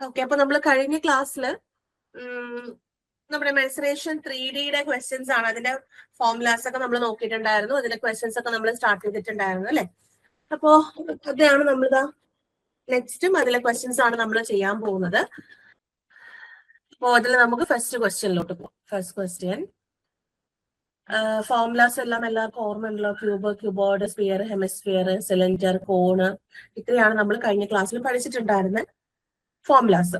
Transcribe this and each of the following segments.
Okay, അപ്പൊ നമ്മൾ കഴിഞ്ഞ ക്ലാസ്സിൽ നമ്മുടെ മെൻസുറേഷൻ 3Dയുടെ ക്വസ്റ്റ്യൻസ് ആണ്. അതിന്റെ ഫോർമുലാസ് ഒക്കെ നമ്മൾ നോക്കിയിട്ടുണ്ടായിരുന്നു. അതിന്റെ ക്വസ്റ്റ്യൻസ് ഒക്കെ നമ്മൾ സ്റ്റാർട്ട് ചെയ്തിട്ടുണ്ടായിരുന്നു അല്ലെ. അപ്പോ അതാണ് നമ്മളിതാ നെക്സ്റ്റും അതിലെ ക്വസ്റ്റ്യൻസ് ആണ് നമ്മൾ ചെയ്യാൻ പോകുന്നത്. അപ്പോ അതിൽ നമുക്ക് ഫസ്റ്റ് ക്വസ്റ്റ്യനിലോട്ട് പോകാം. ഫസ്റ്റ് ക്വസ്റ്റ്യൻ, ഫോർമുലാസ് എല്ലാം എല്ലാവർക്കും ഓർമ്മയുണ്ടല്ലോ. Cube, cuboid, sphere, hemisphere, cylinder, cone, ഇത്രയാണ് നമ്മൾ കഴിഞ്ഞ ക്ലാസ്സിൽ പഠിച്ചിട്ടുണ്ടായിരുന്ന ഫോർമുലാസ്.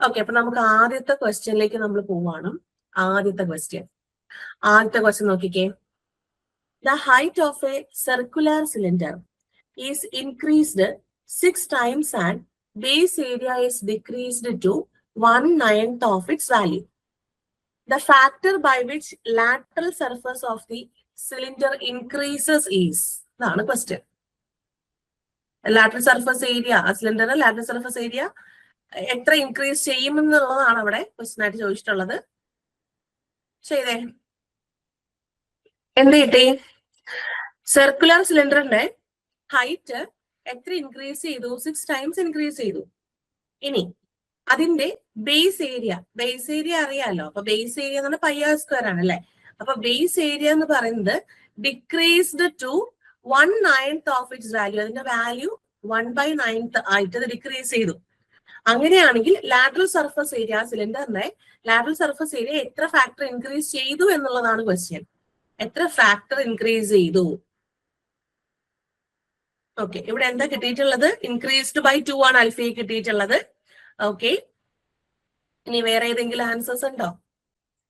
ഓക്കെ, അപ്പൊ നമുക്ക് ആദ്യത്തെ ക്വസ്റ്റ്യനിലേക്ക് നമ്മൾ പോവാണ്. ആദ്യത്തെ ക്വസ്റ്റ്യൻ നോക്കിക്കേ. The height of a circular cylinder is increased 6 times and base area is decreased to 1/9 of its value. The factor by which lateral surface of the cylinder increases is. ഇതാണ് question. Lateral surface area, ആ സിലിണ്ടറിന്റെ lateral surface area എത്ര increase ചെയ്യുമെന്നുള്ളതാണ് അവിടെ question ആയിട്ട് ചോദിച്ചിട്ടുള്ളത്. ചെയ്തേ, എന്ത് കിട്ടി? സർക്കുലർ സിലിണ്ടറിന്റെ ഹൈറ്റ് എത്ര ഇൻക്രീസ് ചെയ്തു? 6 times ഇൻക്രീസ് ചെയ്തു. ഇനി അതിന്റെ ബേസ് ഏരിയ അറിയാലോ. അപ്പൊ ബേസ് ഏരിയ എന്ന് പറഞ്ഞാൽ πr² ആണ് അല്ലെ. അപ്പൊ ബേസ് ഏരിയ എന്ന് പറയുന്നത് decreased to 1/9 of its value. അതിന്റെ വാല്യൂ 1/9 ആയിട്ട് ഡിക്രീസ് ചെയ്തു. അങ്ങനെയാണെങ്കിൽ ലാറ്ററൽ സർഫസ് ഏരിയ, സിലിണ്ടറിന്റെ ലാറ്ററൽ സർഫസ് ഏരിയ എത്ര ഫാക്ടർ ഇൻക്രീസ് ചെയ്തു എന്നുള്ളതാണ് ക്വസ്റ്റ്യൻ. എത്ര ഫാക്ടർ ഇൻക്രീസ് ചെയ്തു? ഓക്കെ, ഇവിടെ എന്താ കിട്ടിയിട്ടുള്ളത്? ഇൻക്രീസ്ഡ് ബൈ 2 ആണ് അൽഫയെ കിട്ടിയിട്ടുള്ളത്. ഓക്കെ, ഇനി വേറെ ഏതെങ്കിലും ആൻസേഴ്സ് ഉണ്ടോ?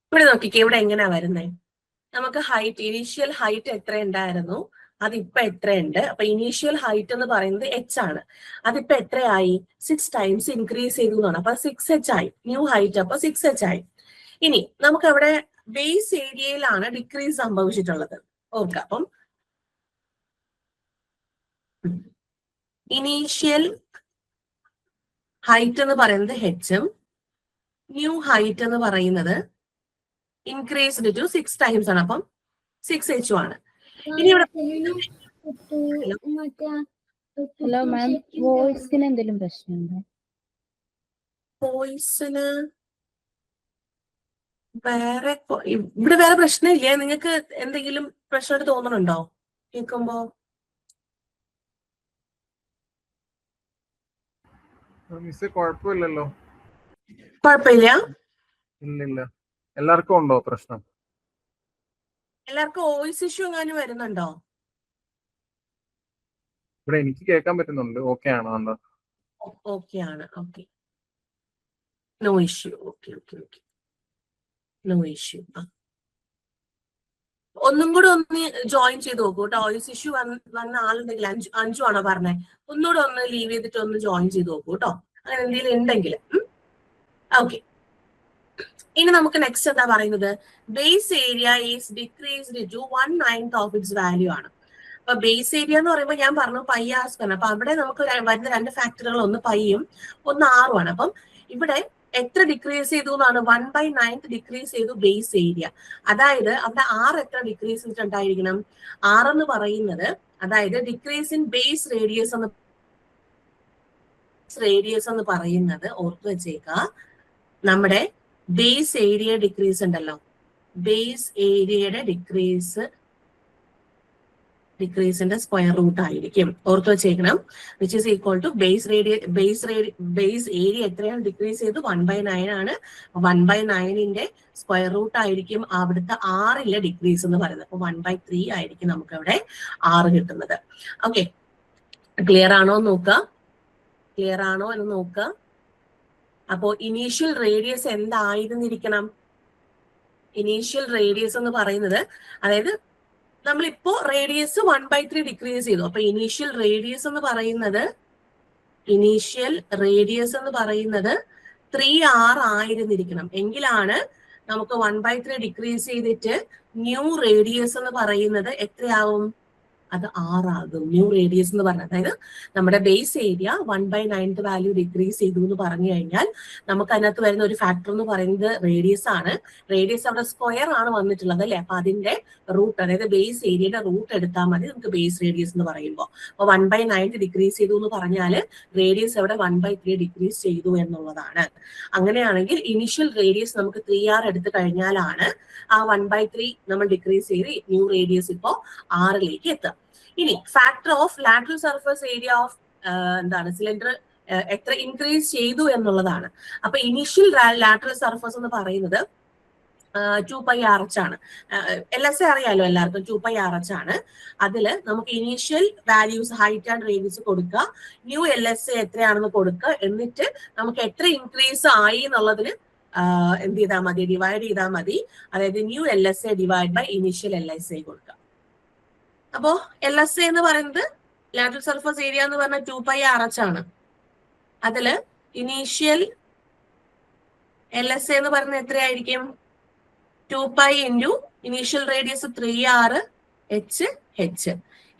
ഇവിടെ നോക്കിക്കേ, ഇവിടെ എങ്ങനെയാ വരുന്നത്? നമുക്ക് ഹൈറ്റ്, ഇനീഷ്യൽ ഹൈറ്റ് എത്ര ഉണ്ടായിരുന്നു, അതിപ്പോ എത്രയുണ്ട്? അപ്പൊ ഇനീഷ്യൽ ഹൈറ്റ് എന്ന് പറയുന്നത് h ആണ്. അതിപ്പോ എത്രയായി? 6 times ഇൻക്രീസ് ചെയ്തു എന്നാണ്. അപ്പൊ 6h ആയി. ന്യൂ ഹൈറ്റ് അപ്പൊ 6h ആയി. ഇനി നമുക്ക് അവിടെ ബേസ് ഏരിയയിലാണ് ഡിക്രീസ് സംഭവിച്ചിട്ടുള്ളത്. ഓക്കെ, അപ്പം ഇനീഷ്യൽ ഹൈറ്റ് എന്ന് പറയുന്നത് h-ഉം ന്യൂ ഹൈറ്റ് എന്ന് പറയുന്നത് ഇൻക്രീസ്ഡ് ടു 6 times ആണ്. അപ്പം 6h ആണ്. ഇനി ഇവിടെ ഹലോ മാം, വോയിസിന് എന്തെങ്കിലും പ്രശ്നമുണ്ടോ? വോയിസിന് ഇവിടെ വേറെ പ്രശ്നമില്ല. നിങ്ങൾക്ക് എന്തെങ്കിലും പ്രശ്നമായിട്ട് തോന്നുന്നുണ്ടോ കേൾക്കുമ്പോ? കുഴപ്പമില്ലല്ലോ. കുഴപ്പമില്ല. ഇല്ലില്ല. എല്ലാവർക്കും ഉണ്ടോ പ്രശ്നം? എല്ലാവർക്കും വോയിസ് ഇഷ്യൂ എങ്ങാനും വരുന്നുണ്ടോ? ഇവിടെ എനിക്ക് കേൾക്കാൻ പറ്റുന്നുണ്ട്. ഓക്കെ ആണോ? ഓക്കെ ആണ്. Okay, no issue. Okay okay okay, no issue. ഒന്നും കൂടെ ഒന്ന് ജോയിൻ ചെയ്ത് നോക്കൂ കേട്ടോ. വോയിസ് ഇഷ്യൂ വന്ന ആളുണ്ടെങ്കിൽ അഞ്ചു ആണോ പറഞ്ഞേ? ഒന്നുകൂടെ ഒന്ന് ലീവ് ചെയ്തിട്ട് ഒന്ന് ജോയിൻ ചെയ്ത് നോക്കൂ കേട്ടോ, അങ്ങനെ എന്തെങ്കിലും ഉണ്ടെങ്കിൽ. ഓക്കെ, ഇനി നമുക്ക് നെക്സ്റ്റ് എന്താ പറയുന്നത്? Base area is decreased to 1/9 of its value ആണ്. അപ്പൊ ബേസ് ഏരിയ എന്ന് പറയുമ്പോൾ ഞാൻ പറഞ്ഞു πr². അപ്പൊ അവിടെ നമുക്ക് വരുന്ന രണ്ട് ഫാക്ടറുകൾ, ഒന്ന് പൈയും ഒന്ന് ആറും ആണ്. അപ്പം ഇവിടെ എത്ര ഡിക്രീസ് ചെയ്തു എന്നാണ്? 1/9 ഡിക്രീസ് ചെയ്തു ബേസ് ഏരിയ. അതായത് അവിടെ r എത്ര ഡിക്രീസ് ചെയ്തിട്ടുണ്ടായിരിക്കണം? r എന്ന് പറയുന്നത്, അതായത് ഡിക്രീസ് ഇൻ ബേസ് റേഡിയസ് എന്ന് പറയുന്നത് ഓർത്തു വെച്ചേക്ക, നമ്മുടെ ബേസ് ഏരിയ ഡിക്രീസ് ഉണ്ടല്ലോ, ബേസ് ഏരിയയുടെ ഡിക്രീസിന്റെ സ്ക്വയർ റൂട്ട് ആയിരിക്കും. ഓർത്തു വെച്ചേക്കണം. Which is equal to base area എത്രയാണ് ഡിക്രീസ് ചെയ്തു? 1/9 ആണ്. 1/9ന്റെ സ്ക്വയർ റൂട്ട് ആയിരിക്കും അവിടുത്തെ ആറിലെ ഡിക്രീസ് എന്ന് പറയുന്നത്. അപ്പൊ 1/3 ആയിരിക്കും നമുക്ക് അവിടെ 6 കിട്ടുന്നത്. ഓക്കെ, ക്ലിയർ ആണോ എന്ന് നോക്കുക. അപ്പോ ഇനീഷ്യൽ റേഡിയസ് എന്തായിരുന്നിരിക്കണം? ഇനീഷ്യൽ റേഡിയസ് എന്ന് പറയുന്നത്, അതായത് നമ്മളിപ്പോ റേഡിയസ് 1/3 ഡിക്രീസ് ചെയ്തു. അപ്പൊ ഇനീഷ്യൽ റേഡിയസ് എന്ന് പറയുന്നത് 3r ആയിരുന്നിരിക്കണം. എങ്കിലാണ് നമുക്ക് 1/3 ഡിക്രീസ് ചെയ്തിട്ട് ന്യൂ റേഡിയസ് എന്ന് പറയുന്നത് എത്രയാവും? അത് 6 ആകും. ന്യൂ റേഡിയസ് എന്ന് പറഞ്ഞാൽ, അതായത് നമ്മുടെ ബേസ് ഏരിയ 1/9 വാല്യൂ ഡിക്രീസ് ചെയ്തു എന്ന് പറഞ്ഞു കഴിഞ്ഞാൽ നമുക്ക് അതിനകത്ത് വരുന്ന ഒരു ഫാക്ടർ എന്ന് പറയുന്നത് റേഡിയസ് ആണ്. റേഡിയസ് അവിടെ സ്ക്വയർ ആണ് വന്നിട്ടുള്ളത് അല്ലെ. അപ്പൊ അതിന്റെ റൂട്ട്, അതായത് ബേസ് ഏരിയയുടെ റൂട്ട് എടുത്താൽ മതി നമുക്ക് ബേസ് റേഡിയസ് എന്ന് പറയുമ്പോൾ. അപ്പൊ 1/9 ഡിക്രീസ് ചെയ്തു എന്ന് പറഞ്ഞാൽ റേഡിയസ് അവിടെ 1/3 ഡിക്രീസ് ചെയ്തു എന്നുള്ളതാണ്. അങ്ങനെയാണെങ്കിൽ ഇനിഷ്യൽ റേഡിയസ് നമുക്ക് 3r എടുത്തു കഴിഞ്ഞാലാണ് ആ 1/3 നമ്മൾ ഡിക്രീസ് ചെയ്ത് ന്യൂ റേഡിയസ് ഇപ്പോ 6ലേക്ക് എത്തുക. ഇനി factor of lateral surface area of എന്താണ് സിലിണ്ടർ എത്ര ഇൻക്രീസ് ചെയ്തു എന്നുള്ളതാണ്. അപ്പൊ ഇനിഷ്യൽ ലാറ്ററൽ സർഫേസ് എന്ന് പറയുന്നത് 2πRH ആണ്. LSA അറിയാലോ എല്ലാവർക്കും, 2πRH ആണ്. അതില് നമുക്ക് initial values height and radius കൊടുക്കുക, ന്യൂ LSA എത്രയാണെന്ന് കൊടുക്കുക, എന്നിട്ട് നമുക്ക് എത്ര ഇൻക്രീസ് ആയി എന്നുള്ളതിന് എന്ത് ചെയ്താൽ മതി, ഡിവൈഡ് ചെയ്താൽ മതി. അതായത് new LSA divide by initial LSA കൊടുക്കുക. അപ്പോ LSA എന്ന് പറയുന്നത് ലാറ്ററൽ സർഫേസ് ഏരിയ എന്ന് പറഞ്ഞാൽ 2πRH ആണ്. അതില് ഇനീഷ്യൽ LSA എന്ന് പറയുന്നത് എത്രയായിരിക്കും? 2π ഇൻറ്റു ഇനീഷ്യൽ റേഡിയസ് 3rH.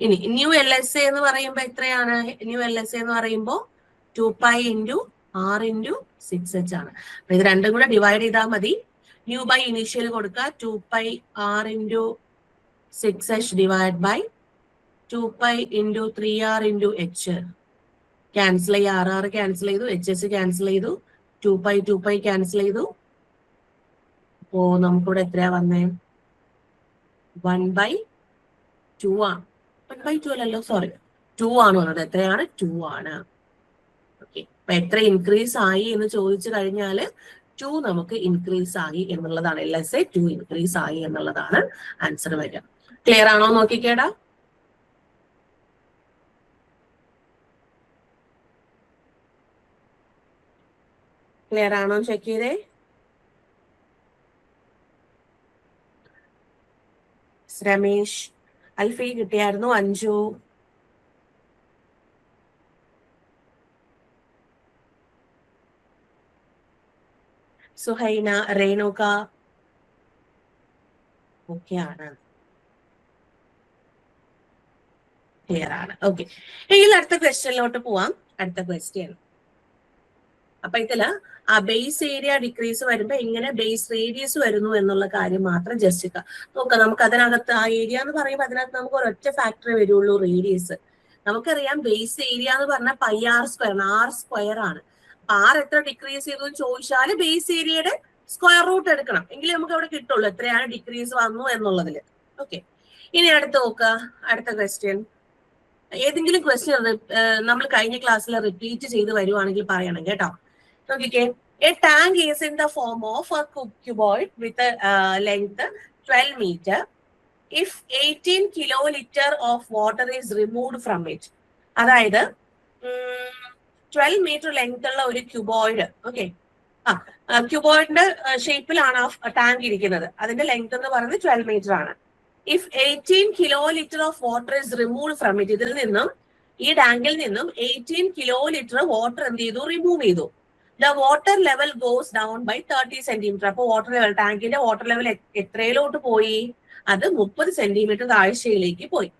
ഇനി ന്യൂ LSA എന്ന് പറയുമ്പോൾ എത്രയാണ്? ന്യൂ LSA എന്ന് പറയുമ്പോൾ 2π ഇൻറ്റു r ഇൻറ്റു 6h ആണ്. അപ്പൊ ഇത് രണ്ടും കൂടെ ഡിവൈഡ് ചെയ്താൽ മതി. ന്യൂ ബൈ ഇനീഷ്യൽ കൊടുക്കുക, 2π r into 6h divide by 2π into 3r into h. Cancel ചെയ്ത് r ക്യാൻസൽ ചെയ്തു, hh ക്യാൻസൽ ചെയ്തു, 2π ക്യാൻസൽ ചെയ്തു. അപ്പോ നമുക്കിവിടെ എത്രയാ വന്നേ? 1/2 ആണ്. 1/2 അല്ലല്ലോ, സോറി, 2 ആണ് വന്നത്. എത്രയാണ്? 2 ആണ്. ഓക്കെ, അപ്പൊ എത്ര ഇൻക്രീസ് ആയി എന്ന് ചോദിച്ചു കഴിഞ്ഞാല് 2 നമുക്ക് ഇൻക്രീസ് ആയി എന്നുള്ളതാണ്. LSA 2 ഇൻക്രീസ് ആയി എന്നുള്ളതാണ് ആൻസർ വരിക. ക്ലിയർ ആണോ നോക്കിക്കേടാ? ക്ലിയർ ആണോ ചെക്ക് ചെയ്തേ? രമേശ്, അൽഫി കിട്ടിയായിരുന്നു, അഞ്ജു, സുഹൈന, രേണുക, ഒക്കെയാണ്. ക്ലിയർ ആണ്. ഓക്കെ, എങ്കിൽ അടുത്ത ക്വസ്റ്റ്യനിലോട്ട് പോവാം. അടുത്ത ക്വസ്റ്റ്യൻ, അപ്പൊ ഇതില് ആ ബേസ് ഏരിയ ഡിക്രീസ് വരുമ്പോ എങ്ങനെ ബേസ് റേഡിയസ് വരുന്നു എന്നുള്ള കാര്യം മാത്രം ജസ്റ്റ് നോക്കാം. നമുക്ക് അതിനകത്ത് ആ ഏരിയ എന്ന് പറയുമ്പോൾ അതിനകത്ത് നമുക്ക് ഒരൊറ്റ ഫാക്ടർ വരുള്ളൂ, റേഡിയസ്. നമുക്കറിയാം ബേസ് ഏരിയ എന്ന് പറഞ്ഞാൽ πr², r² ആണ്. r എത്ര ഡിക്രീസ് ചെയ്തു എന്ന് ചോദിച്ചാൽ ബേസ് ഏരിയയുടെ സ്ക്വയർ റൂട്ട് എടുക്കണം, എങ്കിലും നമുക്ക് അവിടെ കിട്ടുള്ളൂ എത്രയാണ് ഡിക്രീസ് വന്നു എന്നുള്ളതില്. ഓക്കെ, ഇനി അടുത്ത് നോക്കുക. അടുത്ത ക്വസ്റ്റ്യൻ, ഏതെങ്കിലും ക്വസ്റ്റ്യൻ നമ്മൾ കഴിഞ്ഞ ക്ലാസ്സിൽ റിപ്പീറ്റ് ചെയ്ത് വരുവാണെങ്കിൽ പറയണം കേട്ടോ. നോക്കിക്കേ, a tank is in the form of a cuboid with a length 12 meter if 18 kiloliter of water is removed from it. അതായത് 12 മീറ്റർ ലെങ്ത് ഉള്ള ഒരു ക്യൂബോയിഡ്. ഓക്കെ, ക്യൂബോയിഡിന്റെ ഷേപ്പിലാണ് ആ ടാങ്ക് ഇരിക്കുന്നത്. അതിന്റെ ലെങ്ത് എന്ന് പറയുന്നത് 12 മീറ്റർ ആണ്. If 18 kiloliter of water is remove from it, ഇതിൽ നിന്നും ഈ ടാങ്കിൽ നിന്നും 18 kiloliter വാട്ടർ എന്ത് ചെയ്തു? റിമൂവ് ചെയ്തു. The water level goes down by 30 centimeter. അപ്പൊ വാട്ടർ ലെവൽ, ടാങ്കിന്റെ വാട്ടർ ലെവൽ എത്രയിലോട്ട് പോയി? അത് 30 സെന്റിമീറ്റർ താഴ്ചയിലേക്ക് പോയി.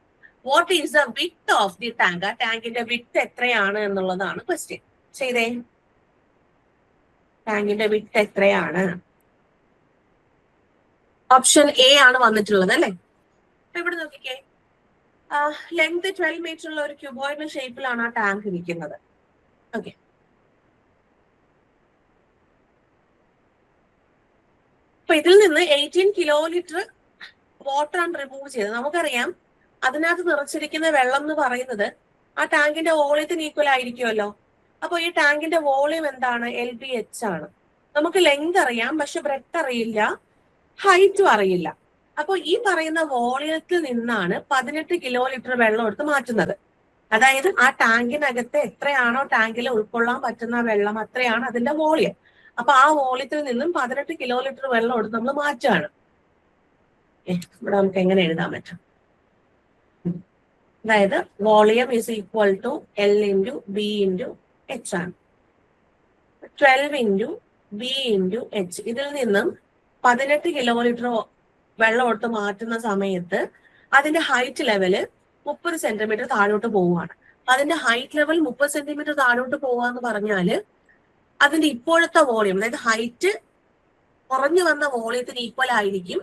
What is the width of the tank? ആ ടാങ്കിന്റെ വിഡ്ത് എത്രയാണ് എന്നുള്ളതാണ് ക്വസ്റ്റ്യൻ. ചെയ്തേ, ടാങ്കിന്റെ വിഡ്ത് എത്രയാണ്? ഓപ്ഷൻ എ ആണ് വന്നിട്ടുള്ളത് അല്ലെ. ഇവിടെ നോക്കിക്കേ, ലെങ്ത് 12 മീറ്റർ ഉള്ള ഒരു ക്യൂബോയിഡിന്റെ ഷേപ്പിലാണ് ആ ടാങ്ക് ഇരിക്കുന്നത്. ഓക്കെ, അപ്പൊ ഇതിൽ നിന്ന് 18 kiloliter വാട്ടർ ആണ് റിമൂവ് ചെയ്തത്. നമുക്കറിയാം അതിനകത്ത് നിറച്ചിരിക്കുന്ന വെള്ളം എന്ന് പറയുന്നത് ആ ടാങ്കിന്റെ വോളിയത്തിന് ഈക്വൽ ആയിരിക്കുമല്ലോ. അപ്പൊ ഈ ടാങ്കിന്റെ വോളിയം എന്താണ്? LBH ആണ്. നമുക്ക് ലെങ്ത് അറിയാം, പക്ഷെ ബ്രെഡ്ത്ത് അറിയില്ല, ഹൈറ്റും അറിയില്ല. അപ്പൊ ഈ പറയുന്ന വോളിയത്തിൽ നിന്നാണ് 18 kiloliter വെള്ളം എടുത്ത് മാറ്റുന്നത്. അതായത് ആ ടാങ്കിനകത്ത് എത്രയാണോ ടാങ്കിൽ ഉൾക്കൊള്ളാൻ പറ്റുന്ന വെള്ളം അത്രയാണ് അതിന്റെ വോളിയം. അപ്പൊ ആ വോളിയത്തിൽ നിന്നും 18 kiloliter വെള്ളം എടുത്ത് നമ്മൾ മാറ്റുകയാണ്. ഇവിടെ നമുക്ക് എങ്ങനെ എഴുതാൻ പറ്റും? അതായത് volume is equal to L into B into H ആണ്. 12 ഇൻറ്റു B ഇൻറ്റു H. ഇതിൽ നിന്നും 18 kiloliter വെള്ളം എടുത്ത് മാറ്റുന്ന സമയത്ത് അതിന്റെ ഹൈറ്റ് ലെവല് 30 സെന്റിമീറ്റർ താഴോട്ട് പോവുകയാണ്. അതിന്റെ ഹൈറ്റ് ലെവൽ 30 സെന്റിമീറ്റർ താഴോട്ട് പോവാന്ന് പറഞ്ഞാല് അതിന്റെ ഇപ്പോഴത്തെ വോളിയം, അതായത് ഹൈറ്റ് കുറഞ്ഞു വന്ന വോളിയത്തിന് ഈക്വൽ ആയിരിക്കും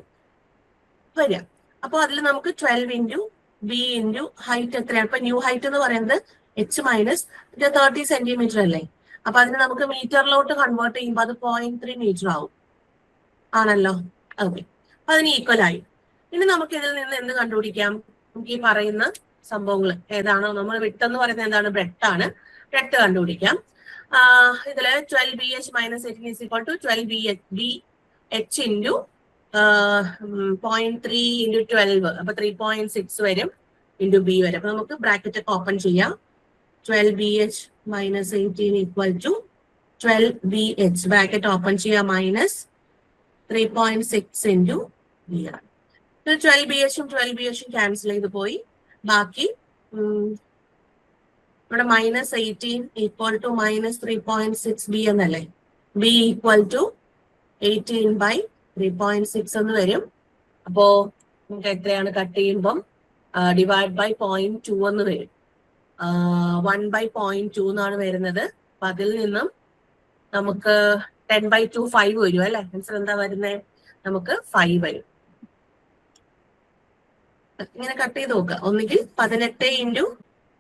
വരിക. അപ്പൊ അതിൽ നമുക്ക് 12 ഇൻറ്റു ബി ഇൻറ്റു ഹൈറ്റ് എത്രയാണ്? ഇപ്പൊ ന്യൂ ഹൈറ്റ് എന്ന് പറയുന്നത് h മൈനസ് 30 സെന്റിമീറ്റർ അല്ലേ? അപ്പൊ അതിന് നമുക്ക് മീറ്ററിലോട്ട് കൺവേർട്ട് ചെയ്യുമ്പോൾ അത് 0.3 മീറ്റർ ആവും. ആണല്ലോ? ഓക്കെ, അപ്പൊ അതിന് ഈക്വൽ ആയി. ഇനി നമുക്ക് ഇതിൽ നിന്ന് എന്ത് കണ്ടുപിടിക്കാം? നമുക്ക് ഈ പറയുന്ന സംഭവങ്ങൾ ഏതാണോ, നമ്മൾ വിട്ടെന്ന് പറയുന്നത് എന്താണ്? ബ്രെഡ്ത്ത് ആണ്. ബ്രെഡ്ത്ത് കണ്ടുപിടിക്കാം. ഇതില് 12BH minus 18 is equal to 12BH into 0.3 into 12, അപ്പൊ 3.6 വരും ഇൻറ്റു ബി വരും. അപ്പൊ നമുക്ക് ബ്രാക്കറ്റ് ഒക്കെ ഓപ്പൺ ചെയ്യാം. 12BH minus 18 equal to 12BH, bracket open ചെയ്യാം, മൈനസ് 3.6 ഇൻറ്റു ബി ആണ്. 12BHും 12BHും ക്യാൻസൽ ചെയ്ത് പോയി. ബാക്കി ഇവിടെ minus 18 equal to minus 3.6 B എന്നല്ലേ? ബി ഈക്വൽ ടു 18/3.6 എന്ന് വരും. അപ്പോ നമുക്ക് എത്രയാണ് കട്ട് ചെയ്യുമ്പം ഡിവൈഡ് ബൈ 0.2 എന്ന് വരും. 1/0.2 എന്നാണ് വരുന്നത്. അപ്പൊ അതിൽ നിന്നും നമുക്ക് 10/2 5 വരും അല്ലെ? ആൻസർ എന്താ വരുന്നത്? നമുക്ക് 5 വരും. ഇങ്ങനെ കട്ട് ചെയ്ത് നോക്കുക. ഒന്നുകിൽ 18 ഇൻറ്റു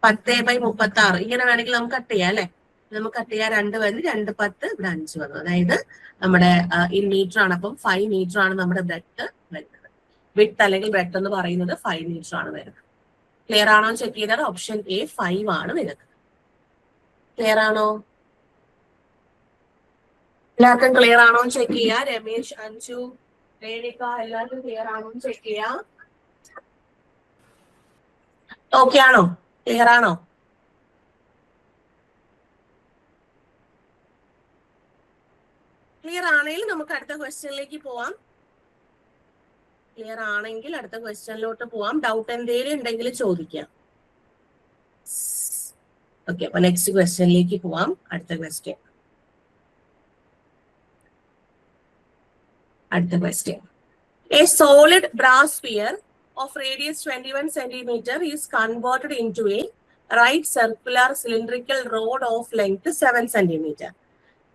10/36 ഇങ്ങനെ വേണമെങ്കിൽ നമുക്ക് കട്ട് ചെയ്യാം അല്ലെ? നമുക്ക് കട്ട് ചെയ്യാൻ 2 വരും, 2 10, ഇവിടെ 5 വന്നു. അതായത് നമ്മുടെ ഇൻ മീറ്റർ ആണ്. അപ്പം 5 മീറ്റർ ആണ് നമ്മുടെ ബ്രെഡ്ത്ത് വരുന്നത്. വിഡ്ത്ത് അല്ലെങ്കിൽ ബ്രെഡ്ത്ത് എന്ന് പറയുന്നത് 5 മീറ്റർ ആണ് വരുന്നത്. ക്ലിയർ ആണോ ചെക്ക് ചെയ്താൽ ഓപ്ഷൻ എ 5 ആണ് വരുന്നത്. ക്ലിയർ ആണോ? എല്ലാവർക്കും ക്ലിയർ ആണോ ചെക്ക് ചെയ്യാ? രമേശ്, അഞ്ജു, രേണിക എല്ലാവർക്കും ക്ലിയർ ആണോ ചെക്ക് ചെയ്യാ? ഓക്കെ ആണോ? ക്ലിയർ ആണോ? ക്ലിയർ ആണെങ്കിൽ നമുക്ക് അടുത്ത ക്വസ്റ്റ്യനിലേക്ക് പോവാം. ക്ലിയർ ആണെങ്കിൽ അടുത്ത ക്വസ്റ്റ്യനിലോട്ട് പോവാം. ഡൗട്ട് എന്തെങ്കിലും ഉണ്ടെങ്കിൽ ചോദിക്കാം. ഓക്കെ, അപ്പൊ നെക്സ്റ്റ് ക്വസ്റ്റ്യനിലേക്ക് പോവാം. അടുത്ത question. A solid brass sphere of radius 21 centimeter is converted into a right circular cylindrical rod of length 7 centimeter.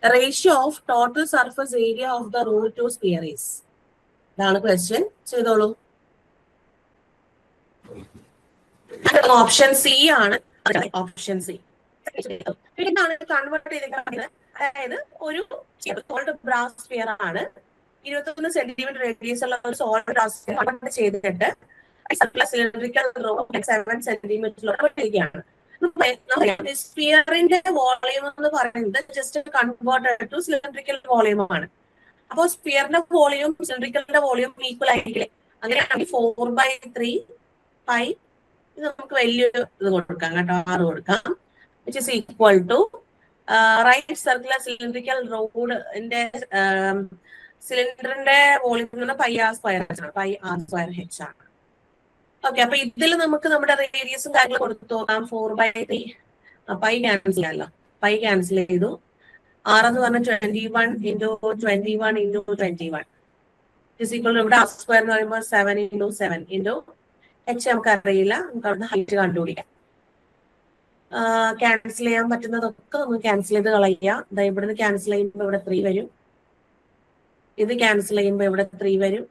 The ratio of total surface area of the rod to sphere is. ഇതാണ് question. ചെയ്തോളൂ. Option C ആണ്. Option C. ഇതാണ് convert ചെയ്തിരിക്കുന്നത്. അതായത് ഒരു solid brass sphere ആണ്, 21 centimetre radius ഉള്ള ഒരു സോളിഡ് ബ്രാസ് സ്ഫിയർ കൺവേർട്ട് ചെയ്തിട്ട് സിലിണ്ടറിക്കൽ റോഡ് 7 സെന്റിമീറ്ററിലോട്ട് ഇരിക്കുകയാണ്. സ്ഫിയറിന്റെ വോളിയം എന്ന് പറയുന്നത് just converted to cylindrical volume ആണ്. അപ്പോൾ സ്ഫിയറിന്റെ വോളിയം സിലിണ്ടറിക്കലിന്റെ വോളിയം ഈക്വൽ ആയിരിക്കില്ലേ? അങ്ങനെയാണെങ്കിൽ 4/3 പൈ ഇത് നമുക്ക് വലിയൊരു ഇത് കൊടുക്കാം കേട്ടോ, 6 കൊടുക്കാം. Which is equal to right circular cylindrical റോഡിന്റെ സിലിണ്ടറിന്റെ volume pi R square h ആണ്. ഓക്കെ, അപ്പൊ ഇതിൽ നമുക്ക് നമ്മുടെ റേഡിയസും കാര്യങ്ങളും കൊടുത്തു നോക്കാം. 4/3 പൈ ക്യാൻസൽ ചെയ്യാമല്ലോ. പൈ ക്യാൻസൽ ചെയ്തു. 6 എന്ന് പറഞ്ഞാൽ 21 ഇൻറ്റു 21 ഇൻറ്റു 21 ഫിസിക്കൽ. ഇവിടെ ആർ സ്ക്വയർ എന്ന് പറയുമ്പോൾ 7 ഇൻറ്റു 7 ഇൻറ്റു h നമുക്ക് അറിയില്ല. നമുക്ക് അവിടെ ഹൈറ്റ് കണ്ടുപിടിക്കാം. ക്യാൻസൽ ചെയ്യാൻ പറ്റുന്നതൊക്കെ നമുക്ക് ക്യാൻസൽ ചെയ്ത് കളയാം. ഇവിടുന്ന് ക്യാൻസൽ ചെയ്യുമ്പോൾ ഇവിടെ 3 വരും. ഇത് ക്യാൻസൽ ചെയ്യുമ്പോൾ ഇവിടെ 3 വരും.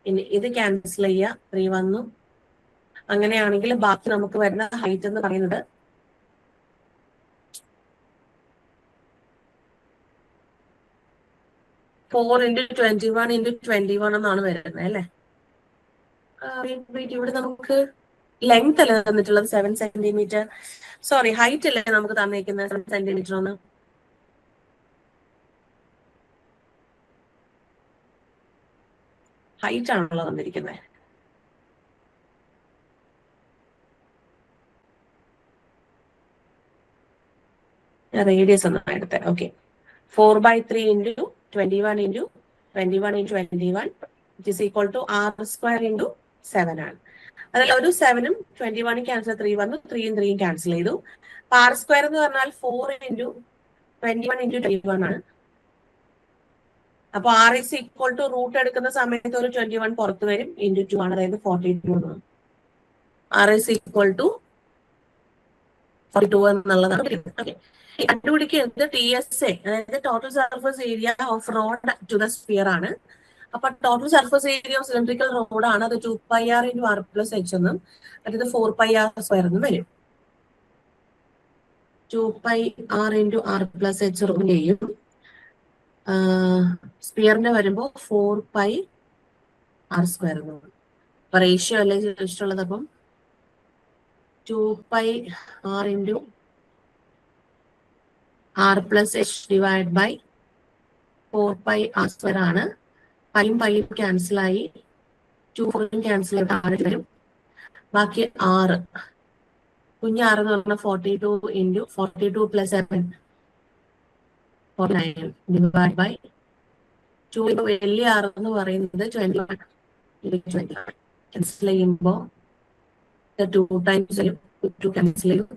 ഇനി ഇത് ക്യാൻസൽ ചെയ്യുക, 3 വന്നു. അങ്ങനെയാണെങ്കിൽ ബാക്കി നമുക്ക് വരുന്ന ഹൈറ്റ് എന്ന് പറയുന്നത് 4 ഇൻറ്റു 21 ഇൻറ്റു 21 എന്നാണ് വരുന്നത് അല്ലേ? ഇവിടെ നമുക്ക് ലെങ്ത് അല്ലേ തന്നിട്ടുള്ളത് 7 സെന്റിമീറ്റർ. സോറി, ഹൈറ്റ് അല്ലേ നമുക്ക് തന്നിരിക്കുന്നത് 7 സെന്റിമീറ്റർ ഒന്ന്. ഹൈറ്റ് ആണല്ലോ തന്നിരിക്കുന്നത്. റേഡിയസ് എന്നാണ് എടുത്തത്. Okay, 4/3 into 21 into 21 into 21 it is equal to R square into 7 ആണ്. അതിൽ ഒരു 7ഉം 21 ക്യാൻസൽ 3 വന്നു, 3യും 3യും ക്യാൻസൽ ചെയ്തു. ആർ സ്ക്വയർ എന്ന് പറഞ്ഞാൽ 4 ഇൻറ്റു 21 ഇൻറ്റു 21 ആണ്. അപ്പൊ R is equal to root എടുക്കുന്ന സമയത്ത് ഒരു 21 പുറത്ത് വരും, ഇൻറ്റു 2 ആണ്, അതായത് 42 ആണ്. R is equal to 42 എന്നുള്ളതാണ് കണ്ടുപിടിക്കുന്നത് TSA, അതായത് total surface area of rod to the sphere ആണ്. അപ്പൊ total surface area of cylindrical rod ആണ്. അത് 2πr × r+h എന്നും മറ്റേത് 4πr² എന്നും വരും. 2πr × r+h റോഡിന്റെയും സ്ഫിയറിന്റെ വരുമ്പോ 4πr² എന്നും. അപ്പൊ റേഷ്യോ അല്ലേ ചോദിച്ചിട്ടുള്ളത്. അപ്പം 2πr × r+h divide by 4πr² ആണ്. പൈയും പൈയും ക്യാൻസൽ ആയി, 2 ക്യാൻസൽ ആയിട്ട് വരും. ബാക്കി 6 കുഞ്ഞ് 6 എന്ന് പറഞ്ഞാൽ 42 × 42 + 7 49 ഡിവൈഡ് ബൈ 2. വലിയ 6 എന്ന് പറയുന്നത് 21 ക്യാൻസൽ ചെയ്യുമ്പോൾ 2 ടൈംസ് 2 ക്യാൻസൽ ചെയ്യും.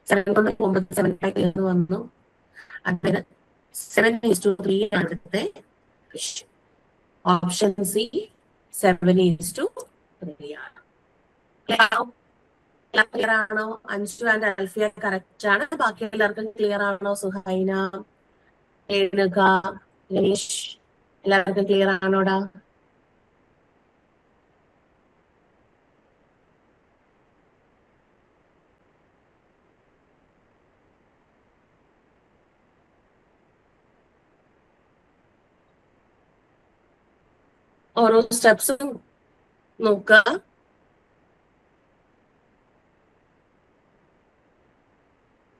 7 കൊണ്ട് 7 വന്നു. അതായത് 7:3 ആണ് ഇവിടുത്തെ ഓപ്ഷൻ സി. 7:3 ആണ്. ക്ലിയർ ആണോ? അൻഷു ആൻഡ് അൽഫിയ കറക്റ്റ് ആണ്. ബാക്കി എല്ലാവർക്കും ക്ലിയർ ആണോ? സുഹൈന, രേണുക, ഗണേഷ് എല്ലാവർക്കും ക്ലിയർ ആണോടാ? ഓരോ സ്റ്റെപ്സും നോക്കുക.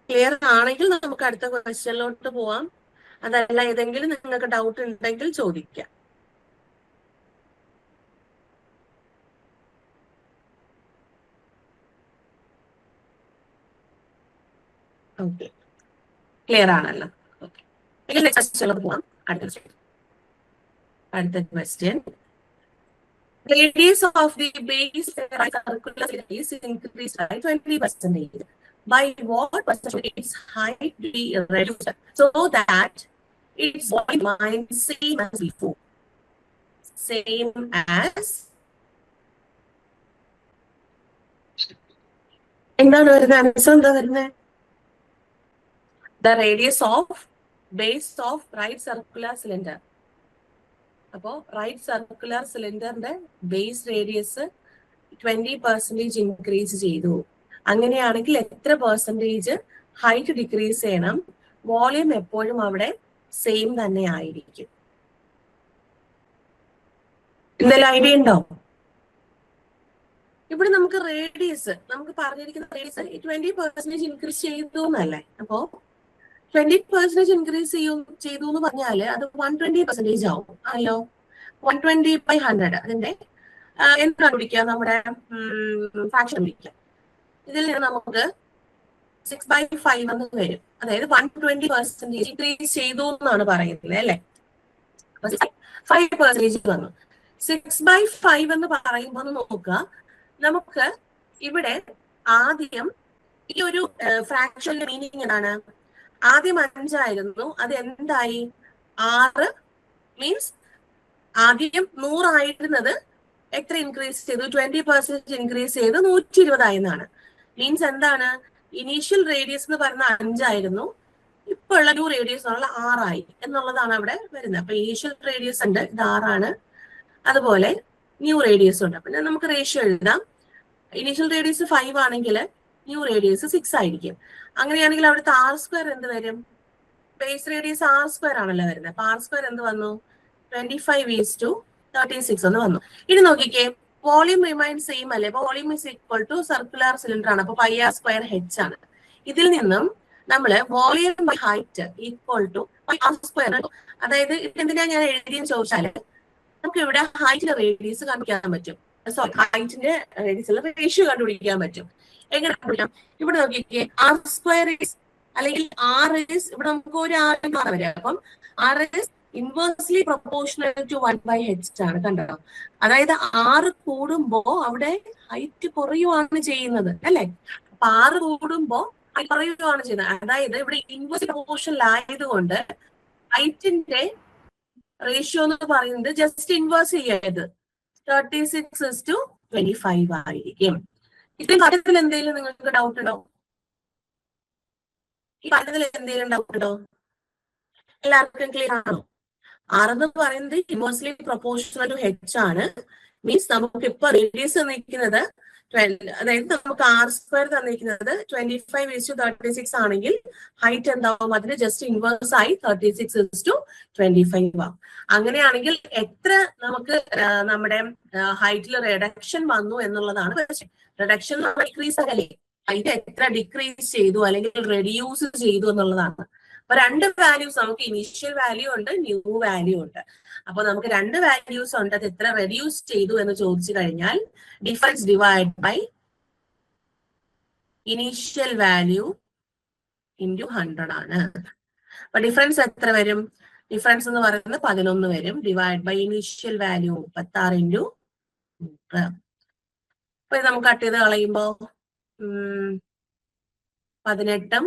ക്ലിയർ ആണെങ്കിൽ നമുക്ക് അടുത്ത ക്വസ്റ്റ്യനിലോട്ട് പോവാം. അതല്ല ഏതെങ്കിലും നിങ്ങൾക്ക് ഡൗട്ട് ഉണ്ടെങ്കിൽ ചോദിക്കാം. ഓക്കെ, ക്ലിയർ ആണല്ലോ. ഓക്കെ, നെക്സ്റ്റ് ക്വസ്റ്റ്യനിലോട്ട് പോവാം. അടുത്ത question. Radius of the base circular is increased by 20%. By what percentage its height be reduced so that its volume remains same as before? Same as. എന്താണ് വരുന്നത്? Answer എന്താ വരുന്നത്? The radius of base of right circular cylinder. അപ്പോ right circular സിലിണ്ടറിന്റെ base radius 20% increase ചെയ്തു. അങ്ങനെയാണെങ്കിൽ എത്ര percentage height decrease ചെയ്യണം? വോളിയം എപ്പോഴും അവിടെ സെയിം തന്നെ ആയിരിക്കും. എന്തെങ്കിലും ഐഡിയ ഉണ്ടോ? ഇവിടെ നമുക്ക് റേഡിയസ്, നമുക്ക് പറഞ്ഞിരിക്കുന്ന റേഡിയസ് 20% ഇൻക്രീസ് ചെയ്തു എന്നല്ലേ. അപ്പോ 20% ഇൻക്രീസ് ചെയ്തു എന്ന് പറഞ്ഞാല് അത് 120% ആവും. അല്ലോ, 120/100 അതിന്റെ എന്താ പിടിക്കുക? നമ്മുടെ ഫ്രാക്ഷൻ പിടിക്കുക. ഇതിൽ നിന്ന് നമുക്ക് 6/5 എന്ന് വരും. അതായത് 120% ഇൻക്രീസ് ചെയ്തു എന്നാണ് പറയുന്നത് അല്ലെ. 5% വന്നു. 6/5 എന്ന് പറയുമ്പോൾ നോക്കുക, നമുക്ക് ഇവിടെ ആദ്യം ഈ ഒരു ഫ്രാക്ഷന്റെ മീനിങ് എന്താണ്? ആദ്യം 5 ആയിരുന്നു, അത് എന്തായി? 6 മീൻസ് ആദ്യം 100 ആയിരുന്നത് എത്ര ഇൻക്രീസ് ചെയ്തു? 20% ഇൻക്രീസ് ചെയ്ത് 120 ആയെന്നാണ്. മീൻസ് എന്താണ്? ഇനീഷ്യൽ റേഡിയസ് എന്ന് പറയുന്ന 5 ആയിരുന്നു, ഇപ്പൊ ഉള്ള ന്യൂ റേഡിയസ് 6 ആയി എന്നുള്ളതാണ് അവിടെ വരുന്നത്. അപ്പൊ ഇനീഷ്യൽ റേഡിയസ് ഉണ്ട്, ഇത് 6 ആണ്. അതുപോലെ ന്യൂ റേഡിയസ് ഉണ്ട്. പിന്നെ നമുക്ക് റേഷ്യോ എഴുതാം. ഇനീഷ്യൽ റേഡിയസ് 5 ആണെങ്കിൽ ന്യൂ റേഡിയസ് 6 ആയിരിക്കും. അങ്ങനെയാണെങ്കിൽ അവിടുത്തെ r² എന്ത് വരും? ബേസ് റേഡിയസ് r² ആണല്ലോ വരുന്നത്. അപ്പൊ r² എന്ത് വന്നു? 25:36 എന്ന് വന്നു. ഇനി നോക്കിക്കേ, വോളിയം റിമൈൻ സെയിം അല്ലേ. അപ്പൊ volume is equal to circular cylinder ആണ്. അപ്പൊ πr²h ആണ്. ഇതിൽ നിന്നും നമ്മള് volume by height equal to r². അതായത് എന്തിനാ ഞാൻ എഴുതിയെന്ന് ചോദിച്ചാല് നമുക്ക് ഇവിടെ ഹൈറ്റിന്റെ റേഡിയസ് കണ്ടുപിടിക്കാൻ പറ്റും. സോറി, ഹൈറ്റിന്റെ റേഡിയസിലെ റേഷ്യോ കണ്ടുപിടിക്കാൻ പറ്റും. എങ്ങനെ കണ്ടുപിടിക്കാം? ഇവിടെ നോക്കിക്കേ, r² അല്ലെങ്കിൽ r is ഇവിടെ നമുക്ക് ഒരു r വരിക. അപ്പം r is inversely proportional to 1/h ആണ്. കണ്ടോ? അതായത് 6 കൂടുമ്പോ അവിടെ ഹൈറ്റ് കുറയുവാണ് ചെയ്യുന്നത് അല്ലെ. അപ്പൊ 6 കൂടുമ്പോ കുറയുവാണ് ചെയ്യുന്നത്. അതായത് ഇവിടെ ഇൻവേഴ്സ്ലി പ്രൊപ്പോർഷണൽ ആയതുകൊണ്ട് ഹൈറ്റിന്റെ റേഷ്യോ എന്ന് പറയുന്നത് ജസ്റ്റ് ഇൻവേഴ്സ് ചെയ്യരുത്, 36:25 ആയിരിക്കും. ഇത്രയും കാര്യത്തിൽ എന്തെങ്കിലും നിങ്ങൾക്ക് ഡൗട്ട് ഉണ്ടോ? ഈ കാര്യത്തിൽ എന്തെങ്കിലും ഡൗട്ട് ഉണ്ടോ? എല്ലാവർക്കും ക്ലിയർ ആണോ? ആർ എന്ന് പറയുന്നത് ഇൻവേഴ്സ്ലി പ്രൊപ്പോർഷണൽ ടു എച്ച് ആണ്. മീൻസ് നമുക്ക് ഇപ്പൊ റേഡിയസ് തന്നിരിക്കുന്നത് അതായത് നമുക്ക് ആർ സ്ക്വയർ തന്നിരിക്കുന്നത് 25:36 ആണെങ്കിൽ ഹൈറ്റ് എന്താവും? അതിന് ജസ്റ്റ് ഇൻവേഴ്സ് ആയി 36:25 ആവും. അങ്ങനെയാണെങ്കിൽ എത്ര നമുക്ക് നമ്മുടെ ഹൈറ്റിൽ റിഡക്ഷൻ വന്നു എന്നുള്ളതാണ് പക്ഷേ റിഡക്ഷൻ ഡിക്രീസ് അല്ലേ, ഹൈറ്റ് എത്ര ഡിക്രീസ് ചെയ്തു അല്ലെങ്കിൽ റെഡ്യൂസ് ചെയ്തു എന്നുള്ളതാണ്. അപ്പൊ രണ്ട് വാല്യൂസ് നമുക്ക് ഇനീഷ്യൽ വാല്യൂ ഉണ്ട്, ന്യൂ വാല്യൂ ഉണ്ട്. അപ്പൊ നമുക്ക് രണ്ട് വാല്യൂസ് ഉണ്ട്. അത് എത്ര റെഡ്യൂസ് ചെയ്തു എന്ന് ചോദിച്ചു കഴിഞ്ഞാൽ difference divide by initial value into 100 ആണ്. അപ്പൊ ഡിഫറൻസ് എത്ര വരും? ഡിഫറൻസ് എന്ന് പറയുന്നത് 11 വരും. Divide by initial value 16 into 100. അപ്പൊ ഇത് നമുക്ക് കട്ട് ചെയ്ത് കളയുമ്പോ 18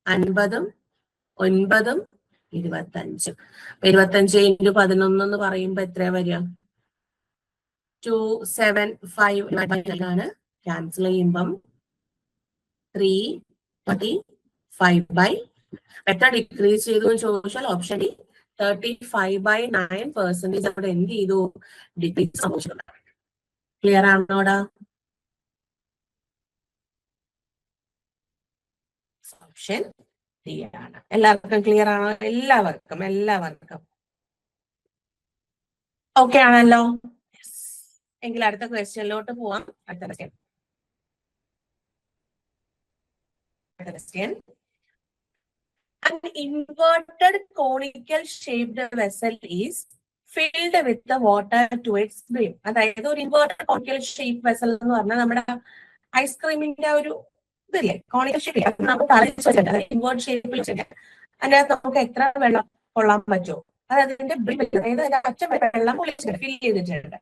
50 9 25. 25 ഇൻറ്റു 11 എന്ന് പറയുമ്പോ എത്രയാ വരിക? 275 ആണ്. ക്യാൻസൽ ചെയ്യുമ്പം 335 എത്ര ഡിക്രീസ് ചെയ്തു എന്ന് ചോദിച്ചാൽ ഓപ്ഷൻ ഡി 35/9% അവിടെ എന്ത് ചെയ്തു? ഡിക്രീസ് സംഭവിച്ചിട്ടുണ്ട്. ക്ലിയർ ആണോടാ? ഓപ്ഷൻ ഡി ആണ്. എല്ലാവർക്കും ക്ലിയർ ആണോ? എല്ലാവർക്കും ഓക്കെ ആണല്ലോ? എങ്കിൽ അടുത്ത ക്വസ്റ്റ്യനിലോട്ട് പോവാം. അടുത്ത question. An inverted conical shaped vessel is filled with the water to its brim. അതായത് ഒരു ഇൻവേർട്ടഡ് കോണിക്കൽ ഷേപ്പ് വെസൽ എന്ന് പറഞ്ഞാൽ നമ്മുടെ ഐസ്ക്രീമിന്റെ ഒരു ഇതില്ലേ, കോണിക്കൽ ഷേപ്പ് നമുക്ക് തലയിൽ ഇൻവേർട്ട് ഷേപ്പിൽ വെച്ചിട്ട് അതിനകത്ത് നമുക്ക് എത്ര വെള്ളം കൊള്ളാൻ പറ്റുമോ അത് അതിന്റെ ബ്രിം, അതായത് അതിന്റെ അറ്റം വെള്ളം ഒളിച്ചിട്ട് ഫിൽ ചെയ്തിട്ടുണ്ട്.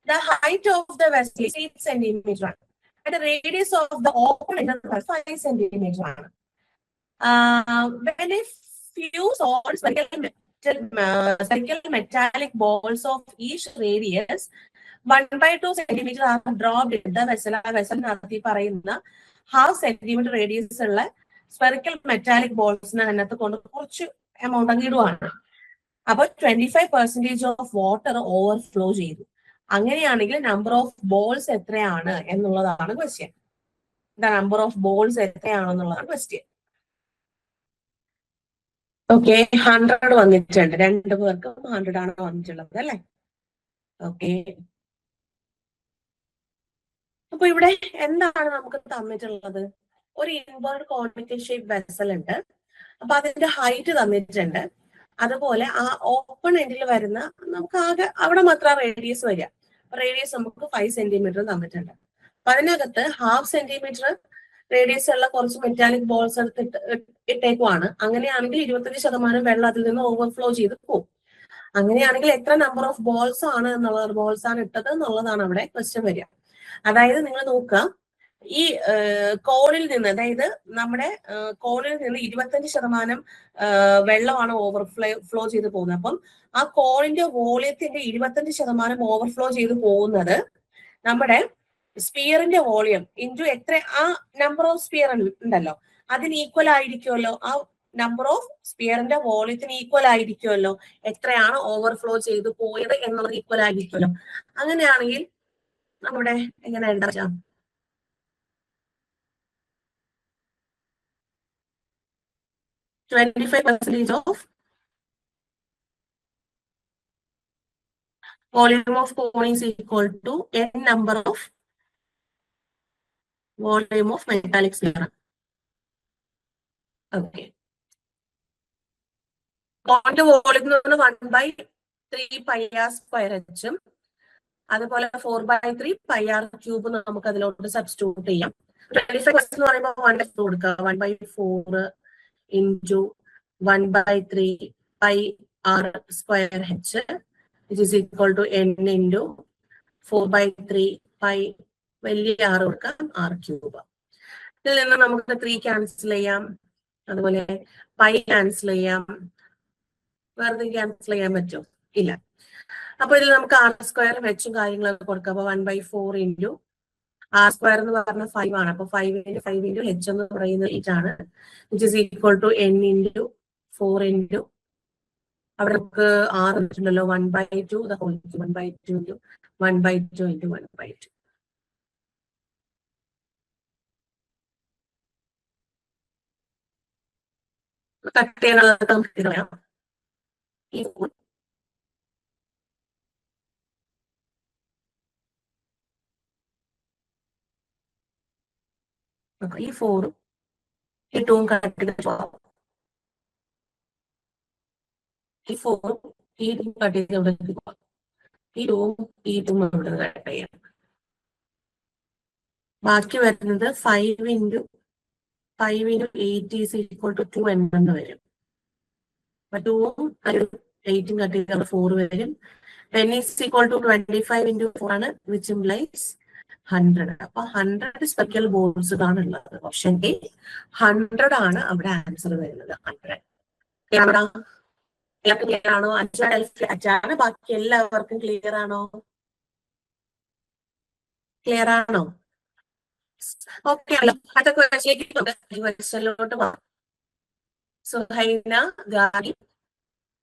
The height of the vessel is 8 centimeter ആണ്. And the radius of the opening is 5 centimeter ആണ്. When a few spherical metallic balls of each radius 1/2 centimeter are dropped in the vessel. ആ വെസലിനകത്ത് ഈ പറയുന്ന 1/2 centimeter റേഡിയസ് ഉള്ള spherical metallic ബോൾസിനെ അതിനകത്ത് കൊണ്ട് കുറച്ച് amount അങ്ങ് ഇടുവാണ്. അപ്പൊ 25% ഓഫ് വാട്ടർ ഓവർഫ്ലോ ചെയ്തു. അങ്ങനെയാണെങ്കിൽ നമ്പർ ഓഫ് ബോൾസ് എത്രയാണ് എന്നുള്ളതാണ് ക്വസ്റ്റ്യൻ. നമ്പർ ഓഫ് ബോൾസ് എത്രയാണെന്നുള്ളതാണ് ക്വസ്റ്റ്യൻ. ഓക്കെ, 100 വന്നിട്ടുണ്ട്. രണ്ടു പേർക്കും 100 ആണ് വന്നിട്ടുള്ളത് അല്ലെ? ഓക്കെ, അപ്പൊ ഇവിടെ എന്താണ് നമുക്ക് തന്നിട്ടുള്ളത്? ഒരു ഇൻവേർട്ട് കോണിക്കൽ ഷേപ്പ് വെസൽ ഉണ്ട്. അപ്പൊ അതിന്റെ ഹൈറ്റ് തന്നിട്ടുണ്ട്. അതുപോലെ ആ ഓപ്പൺ എൻഡിൽ വരുന്ന നമുക്ക് ആകെ അവിടെ മാത്രം റേഡിയസ് വരിക. റേഡിയസ് നമുക്ക് 5 സെന്റിമീറ്റർ തന്നിട്ടുണ്ട്. അപ്പൊ അതിനകത്ത് 1/2 സെന്റിമീറ്റർ റേഡിയസ് ഉള്ള കുറച്ച് മെറ്റാലിക് ബോൾസ് എടുത്തിട്ട് ഇട്ടേക്കുവാണ്. അങ്ങനെയാണെങ്കിൽ 25% വെള്ളം അതിൽ നിന്ന് ഓവർഫ്ലോ ചെയ്ത് പോകും. അങ്ങനെയാണെങ്കിൽ എത്ര നമ്പർ ഓഫ് ബോൾസ് ആണ് ഇട്ടത് എന്നുള്ളതാണ് അവിടെ ക്വസ്റ്റ്യൻ വരിക. അതായത് നിങ്ങൾ നോക്കുക, ഈ കോണിൽ നിന്ന്, അതായത് നമ്മുടെ കോണിൽ നിന്ന് 25% വെള്ളമാണ് ഓവർഫ്ലോ ചെയ്ത് പോകുന്നത്. അപ്പം ആ കോണിന്റെ വോളിയത്തിന്റെ 25% ഓവർഫ്ലോ ചെയ്ത് പോകുന്നത് നമ്മുടെ സ്പിയറിന്റെ വോളിയം ഇൻറ്റു എത്ര ആ നമ്പർ ഓഫ് സ്പിയർ ഉണ്ടല്ലോ അതിന് ഈക്വൽ ആയിരിക്കുമല്ലോ. ആ നമ്പർ ഓഫ് സ്പിയറിന്റെ വോളിയത്തിന് ഈക്വൽ ആയിരിക്കുമല്ലോ. എത്രയാണ് ഓവർഫ്ലോ ചെയ്ത് പോയത് എന്നുള്ളത് ഈക്വൽ ആയിരിക്കുമല്ലോ. അങ്ങനെയാണെങ്കിൽ നമ്മുടെ എങ്ങനെ ഉണ്ടാക്കാം? (25% of volume of cone is equal to n number of volume of metallic sphere. Okay. കോണിന്റെ വോളിയം എന്ന് പറഞ്ഞാൽ 1/3 πr സ്ക്വയർ എച്ചും അതുപോലെ 4/3 πr ക്യൂബ് നമുക്ക് അതിലോട്ട് സബ്സ്റ്റിറ്റ്യൂട്ട് ചെയ്യാം. 25% എന്ന് പറയുമ്പോൾ 1/4 കൊടുക്കുക. 1/4 into 1/3 πr square h which is equal to n into 4/3 pi വലിയ r കൊടുക്കാം r ക്യൂബ്. ഇതിൽ നിന്ന് നമുക്ക് 3 ക്യാൻസൽ ചെയ്യാം, അതുപോലെ പൈ ക്യാൻസൽ ചെയ്യാം. വേറെ ക്യാൻസൽ ചെയ്യാൻ പറ്റുമോ? ഇല്ല. അപ്പൊ ഇതിൽ നമുക്ക് r സ്ക്വയർ വെച്ചും കാര്യങ്ങളൊക്കെ കൊടുക്കാം. അപ്പൊ 1/4 into ആർ സ്ക്വയർ എന്ന് പറഞ്ഞ 5 ആണ്. അപ്പൊ 5 into 5 into h എന്ന് പറയുന്നത് 8 ആണ്, which is equal to n into 4 into അവിടെ നമുക്ക് 6 തന്നിട്ടുണ്ടല്ലോ, 1/2 the whole 1/2 into 1/2 into 1/2. Cut ചെയ്യാനുള്ളത് നമുക്ക് ഇത് വേണം. ഈ 4 ഈ 4ഉം ഈ 2ഉം കട്ട് ചെയ്ത് പോകാം. ഈ 4ഉം ഈ 2ഉം കട്ട് ചെയ്ത് ഇവിടെ പോകാം. ഈ 2ഉം ഈ 2ഉം ഇവിടെ കട്ട് ചെയ്യാം. ബാക്കി വരുന്നത് 5 into 8 is equal to 2 എന്ന് വരും. 2ഉം 8ഉം കട്ട് ചെയ്ത് 4 വരും. n is equal to 25 into 4 ആണ്, which implies 100. അപ്പൊ 100 സ്പെക്കൽ ബോൾസ് ആണ് ഉള്ളത്. ഓപ്ഷൻ എ 100 ആണ് അവിടെ ആൻസർ വരുന്നത്. 100 ക്ലിയർ ആണോ? അച്ചാണ് ബാക്കി എല്ലാവർക്കും ക്ലിയർ ആണോ? ക്ലിയർ ആണോ? ഓക്കെ ആണല്ലോ. അടുത്ത ക്വസ്റ്റ്യനിലോട്ട് പോകാം. സുഹൈന, ഗാലി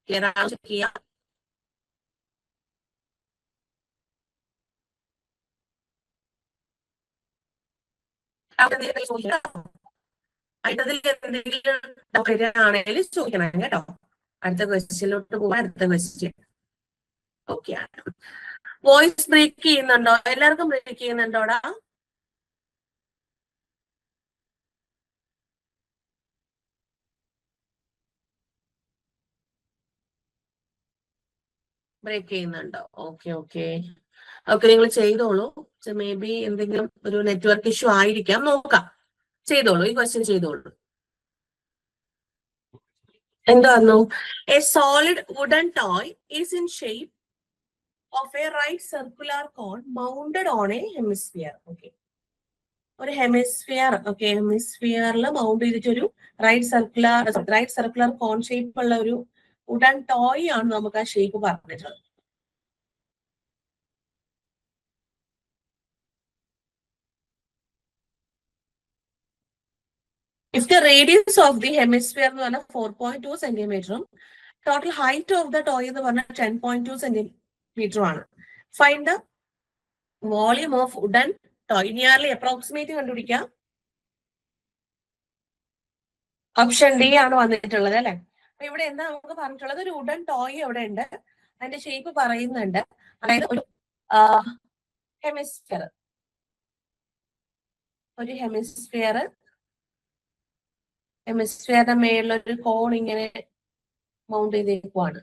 ക്ലിയർ ആണോ? ചെക്ക് ചെയ്യാം. അടുത്തതിൽ എന്തെങ്കിലും ആണെങ്കിൽ ചോദിക്കണം കേട്ടോ. അടുത്ത ക്വസ്റ്റ്യനിലോട്ട് പോകാം. അടുത്ത ക്വസ്റ്റ്യൻ ഓക്കെ ആണ്. വോയിസ് ബ്രേക്ക് ചെയ്യുന്നുണ്ടോ? എല്ലാവർക്കും ബ്രേക്ക് ചെയ്യുന്നുണ്ടോടാ? ബ്രേക്ക് ചെയ്യുന്നുണ്ടോ? ഓക്കെ ഓക്കെ ഓക്കെ, നിങ്ങൾ ചെയ്തോളൂ. മേ ബി എന്തെങ്കിലും ഒരു നെറ്റ്വർക്ക് ഇഷ്യൂ ആയിരിക്കാം, നോക്കാം. ചെയ്തോളൂ, ഈ ക്വസ്റ്റ്യൻ ചെയ്തോളൂ. എന്തായിരുന്നു? A solid wooden toy is in shape of a right circular cone mounted on a hemisphere. Okay, ഒരു ഹെമിസ്ഫിയർ, ഓക്കെ, ഹെമിസ്ഫിയറിൽ മൗണ്ട് ചെയ്തിട്ട് ഒരു റൈറ്റ് സർക്കുലർ കോൺ ഷേപ്പ് ഉള്ള ഒരു വുഡൻ ടോയ് ആണ് നമുക്ക് ആ ഷേപ്പ് പറഞ്ഞിട്ടുള്ളത്. If the radius of the hemisphere എന്ന് പറഞ്ഞാൽ 4.2 സെന്റിമീറ്ററും total height of the toy എന്ന് പറഞ്ഞാൽ 10.2 സെന്റിമീറ്ററും ആണ്. Find the volume of wooden toy. Nearly approximate കണ്ടുപിടിക്കാം. ഓപ്ഷൻ ഡി ആണ് വന്നിട്ടുള്ളത് അല്ലെ. അപ്പൊ ഇവിടെ എന്താ നമുക്ക് പറഞ്ഞിട്ടുള്ളത്? ഒരു വുഡൻ ടോയ് അവിടെ ഉണ്ട്, അതിന്റെ ഷേപ്പ് പറയുന്നുണ്ട്. അതായത് ഒരു ഹെമിസ്ഫിയർ, ഹെമിസ്ഫിയറിന്റെ മേളിലൊരു കോൺ ഇങ്ങനെ മൗണ്ട് ചെയ്തേക്കുവാണ്.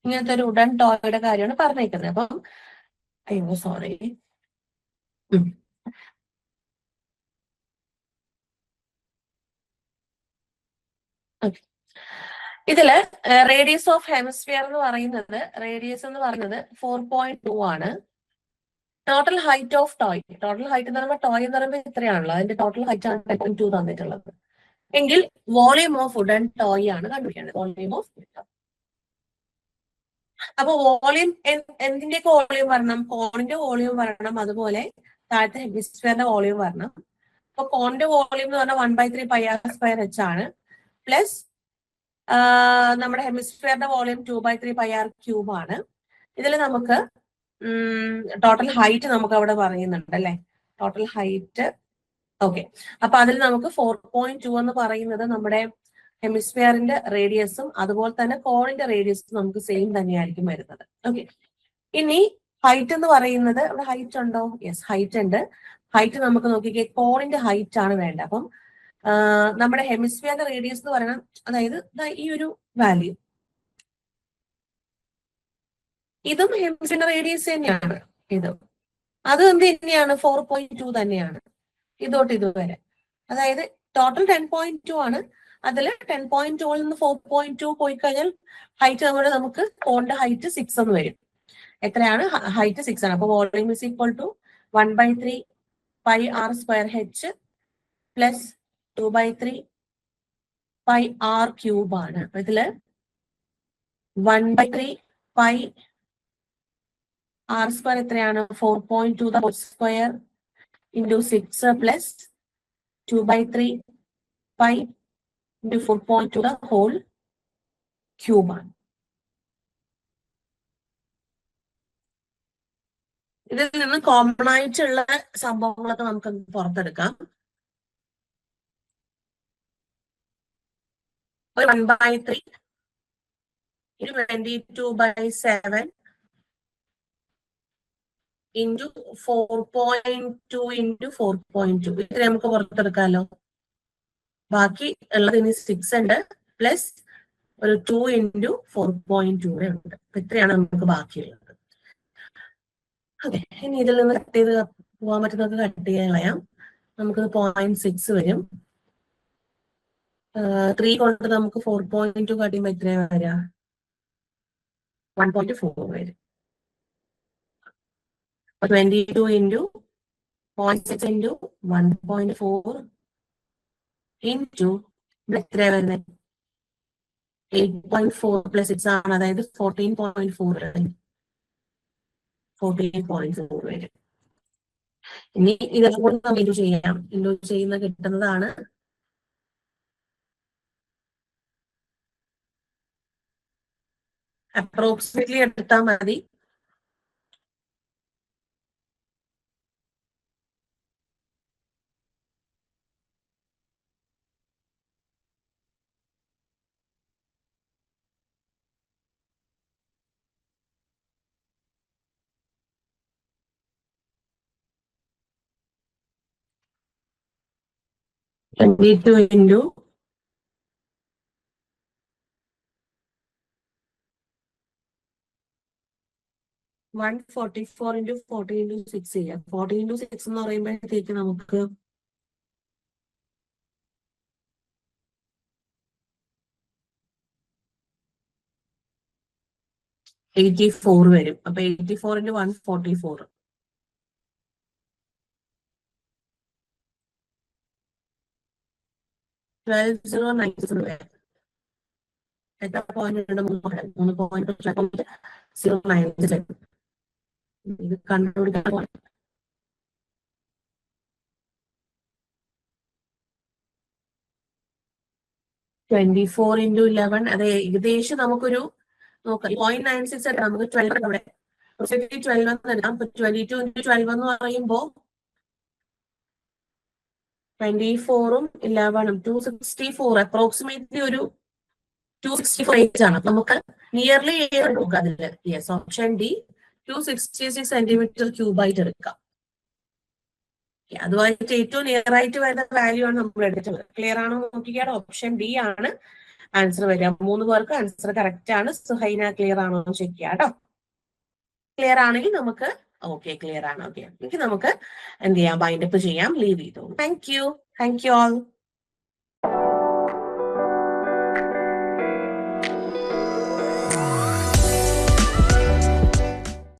ഇങ്ങനത്തെ ഒരു വുഡൻ ടോയുടെ കാര്യമാണ് പറഞ്ഞേക്കുന്നത്. അപ്പം അയ്യോ സോറി, ഇതില് റേഡിയസ് ഓഫ് ഹെമിസ്ഫിയർ എന്ന് പറയുന്നത് 4.2 ആണ്. Total height of toy, total height എന്ന് പറയുമ്പോൾ ടോയ് എന്ന് പറയുമ്പോൾ ഇത്രയാണല്ലോ, അതിന്റെ ടോട്ടൽ ഹൈറ്റ് ആണ് 10.2 തന്നിട്ടുള്ളത്. എങ്കിൽ വോളിയം ഓഫ് വുഡൻ ടോയ് ആണ് കണ്ടുപിടിക്കേണ്ടത്. വോളിയം ഓഫ് അപ്പൊ വോളിയം എന്തിന്റെയൊക്കെ വോളിയം വരണം? കോണിന്റെ വോളിയം വരണം, അതുപോലെ താഴത്തെ ഹെമിസ്ഫിയറിന്റെ വോളിയം വരണം. അപ്പൊ കോണിന്റെ വോളിയം എന്ന് പറഞ്ഞാൽ 1/3 πr² ആണ്, പ്ലസ് നമ്മുടെ ഹെമിസ്ഫിയറിന്റെ വോളിയം 2/3 πr³ ആണ്. ഇതിൽ നമുക്ക് ടോട്ടൽ ഹൈറ്റ് നമുക്ക് അവിടെ പറയുന്നുണ്ട് അല്ലെ, ടോട്ടൽ ഹൈറ്റ്. ഓക്കെ, അപ്പൊ അതിൽ നമുക്ക് 4.2 എന്ന് പറയുന്നത് നമ്മുടെ ഹെമിസ്ഫിയറിന്റെ റേഡിയസും അതുപോലെ തന്നെ കോണിന്റെ റേഡിയസും നമുക്ക് സെയിം തന്നെയായിരിക്കും വരുന്നത്. ഓക്കെ, ഇനി ഹൈറ്റ് എന്ന് പറയുന്നത് ഇവിടെ ഹൈറ്റ് ഉണ്ടോ? യെസ്, ഹൈറ്റ് ഉണ്ട്. ഹൈറ്റ് നമുക്ക് നോക്കിക്കേ, കോണിന്റെ ഹൈറ്റ് ആണ് വേണ്ടത്. അപ്പം നമ്മുടെ ഹെമിസ്ഫിയറിന്റെ റേഡിയസ് എന്ന് പറയുന്നത്, അതായത് ഈ ഒരു വാല്യൂ, ഇതും ഹെമിസ്ഫിയറിന്റെ റേഡിയസ് തന്നെയാണ്. ഇതും അത് എന്ത് തന്നെയാണ്? 4.2 തന്നെയാണ് ഇതോട്ട് ഇതുവരെ. അതായത് ടോട്ടൽ 10.2 ആണ്. അതിൽ 10.2 നിന്ന് 4.2 പോയി കഴിഞ്ഞാൽ ഹൈറ്റ് നമുക്ക് കോണിന്റെ ഹൈറ്റ് 6 എന്ന് വരും. എത്രയാണ്? ഹൈറ്റ് 6 ആണ്. അപ്പൊ volume is equal to 1/3 πr² h plus 2/3 pi R cube ആണ്. അപ്പൊ ഇതില് 1/3 പൈ ആർ സ്ക്വയർ എത്രയാണ്? 4.2 the whole square into 6 plus 2/3 pi into 4.2 the whole cube ആണ്. ഇതിൽ നിന്ന് കോമൺ ആയിട്ടുള്ള സംഭവങ്ങളൊക്കെ നമുക്ക് പുറത്തെടുക്കാം. ഒരു 1/3 22/7 ഇൻറ്റു 4.2 ഇൻറ്റു 4.2 ഇത്ര നമുക്ക് പുറത്തെടുക്കാമല്ലോ. ബാക്കി ഉള്ളത് ഇനി 6 ഉണ്ട് പ്ലസ് ഒരു 2 ഇൻറ്റു 4.2 ഉണ്ട്. ഇത്രയാണ് നമുക്ക് ബാക്കിയുള്ളത്. അതെ, ഇനി ഇതിൽ നിന്ന് കട്ട് ചെയ്ത് പോകാൻ പറ്റുന്നത് കട്ട് ചെയ്യാൻ കളയാം. നമുക്കത് 0.6 വരും. 3 കൊണ്ട് നമുക്ക് 4.2 കട്ട് ചെയ്യുമ്പോൾ എത്രയാണ് വരിക? 1.4 വരും. 22 ഇൻറ്റു 0.6 ഇൻറ്റു 1.4 ഇൻറ്റു എത്രയാണ് വരുന്നത്? 8.4 പ്ലസ് 6 ആണ്, അതായത് 14.4 വരും. ഇനി ഇതെല്ലാം കൂടി നമുക്ക് ഇൻറ്റു ചെയ്യാം. ഇൻറ്റു ചെയ്യുന്ന കിട്ടുന്നതാണ് അപ്രോക്സിമേറ്റ്ലി എടുത്താൽ മതി. (22 into 144 into 40 into 6 ചെയ്യാം. 40 into 6 എന്ന് പറയുമ്പോഴത്തേക്ക് നമുക്ക് 84 വരും. അപ്പൊ 84 into 144 12,096 വരും. എത്ര പോയിന്റ് ഉണ്ട്? 3.096. ഇത് കണ്ടുപിടിക്കാൻ 24 into 11 അത് ഏകദേശം നമുക്കൊരു നോക്കാം. 0.96 എടുക്കാം. നമുക്ക് 12 ഇവിടെ 12 എന്ന് എടുക്കാം. 22 into 12 എന്ന് പറയുമ്പോൾ 24ഉം 11ഉം 264 അപ്രോക്സിമേറ്റ്ലി ഒരു 264 ആണ്. നമുക്ക് നിയർലി നോക്കാം അതില്. Yes, option D 266 centimetre cube ആയിട്ട് എടുക്കാം. അതുമായിട്ട് ഏറ്റവും നിയർ ആയിട്ട് വരുന്ന വാല്യൂ ആണ് നമ്മൾ എടുത്തത്. ക്ലിയർ ആണോ നോക്കിയാണ്. ഓപ്ഷൻ ഡി ആണ് ആൻസർ വരിക. 3 പേർക്ക് ആൻസർ കറക്റ്റ് ആണ്. സുഹൈന ക്ലിയർ ആണോ ചെക്ക് ചെയ്യാം കേട്ടോ. ക്ലിയർ ആണെങ്കിൽ നമുക്ക് ഓക്കെ ക്ലിയർ ആണ്. ഓക്കെ, നമുക്ക് എന്ത് ചെയ്യാം? ബൈൻഡപ്പ് ചെയ്യാം. ലീവ് ചെയ്തോളൂ. Thank you all.